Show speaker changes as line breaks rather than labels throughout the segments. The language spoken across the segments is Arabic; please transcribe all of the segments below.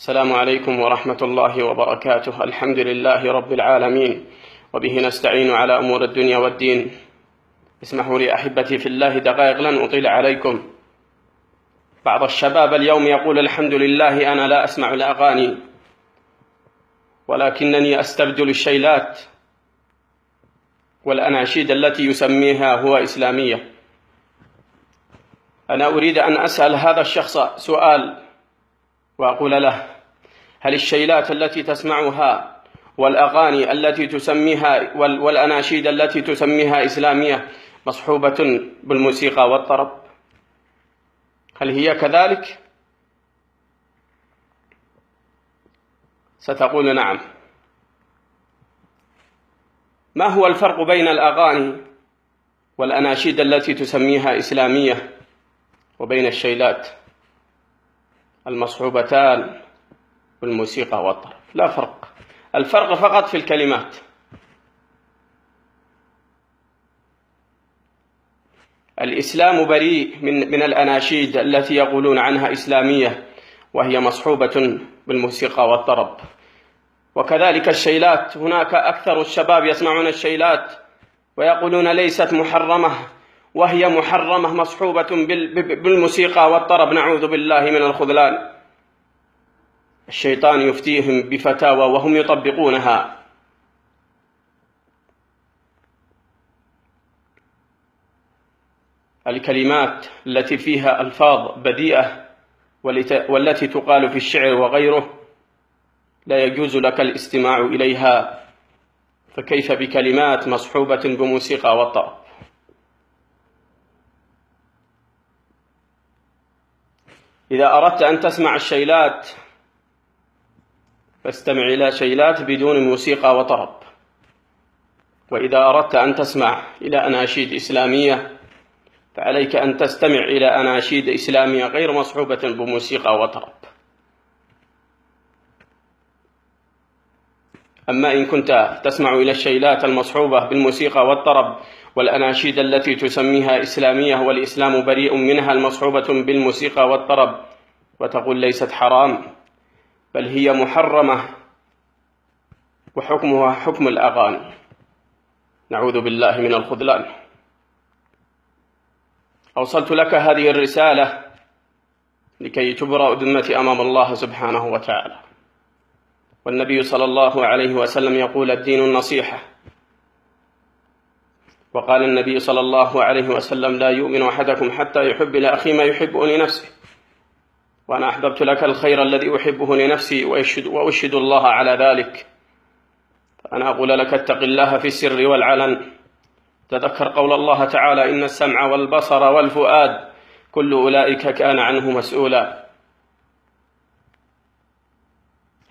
السلام عليكم ورحمة الله وبركاته. الحمد لله رب العالمين، وبه نستعين على أمور الدنيا والدين. اسمحوا لي أحبتي في الله دقائق لن أطيل عليكم. بعض الشباب اليوم يقول الحمد لله أنا لا أسمع الأغاني، ولكنني أستبدل الشيلات والأناشيد التي يسميها هو إسلامية. أنا أريد أن أسأل هذا الشخص سؤال وأقول له: هل الشيلات التي تسمعها والأغاني التي تسميها والأناشيد التي تسميها إسلامية مصحوبة بالموسيقى والطرب؟ هل هي كذلك؟ ستقول نعم. ما هو الفرق بين الأغاني والأناشيد التي تسميها إسلامية وبين الشيلات المصحوبتان بالموسيقى والطرب؟ لا فرق. الفرق فقط في الكلمات. الإسلام بريء من الأناشيد التي يقولون عنها إسلامية وهي مصحوبة بالموسيقى والطرب. وكذلك الشيلات، هناك أكثر الشباب يسمعون الشيلات ويقولون ليست محرمة، وهي محرمة مصحوبة بالموسيقى والطرب. نعوذ بالله من الخذلان. الشيطان يفتيهم بفتاوى وهم يطبقونها. الكلمات التي فيها ألفاظ بديئة والتي تقال في الشعر وغيره لا يجوز لك الاستماع إليها، فكيف بكلمات مصحوبة بموسيقى والطرب؟ إذا أردت أن تسمع الشيلات فاستمع إلى شيلات بدون موسيقى وطرب، وإذا أردت أن تسمع إلى أناشيد إسلامية فعليك أن تستمع إلى أناشيد إسلامية غير مصحوبة بموسيقى وطرب. أما إن كنت تسمع إلى الشيلات المصحوبة بالموسيقى والطرب والأناشيد التي تسميها إسلامية والإسلام بريء منها المصحوبة بالموسيقى والطرب وتقول ليست حرام بل هي محرمة وحكمها حكم الأغاني، نعوذ بالله من الخذلان. أوصلت لك هذه الرسالة لكي تبرأ ذمتي أمام الله سبحانه وتعالى. والنبي صلى الله عليه وسلم يقول: الدين النصيحة. وقال النبي صلى الله عليه وسلم: لا يؤمن أحدكم حتى يحب لأخيه ما يحبه لنفسه. وأنا أحببت لك الخير الذي أحبه لنفسي وأشهد الله على ذلك. فأنا أقول لك: اتق الله في السر والعلن. تذكر قول الله تعالى: إن السمع والبصر والفؤاد كل أولئك كان عنه مسؤولا.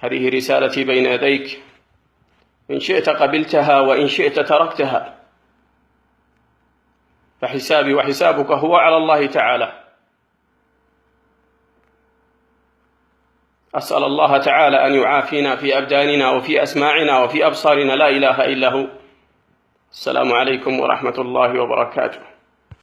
هذه رسالتي بين يديك، إن شئت قبلتها وإن شئت تركتها، فحسابي وحسابك هو على الله تعالى. أسأل الله تعالى أن يعافينا في أبداننا وفي أسماعنا وفي أبصارنا، لا إله إلا هو. السلام عليكم ورحمة الله وبركاته.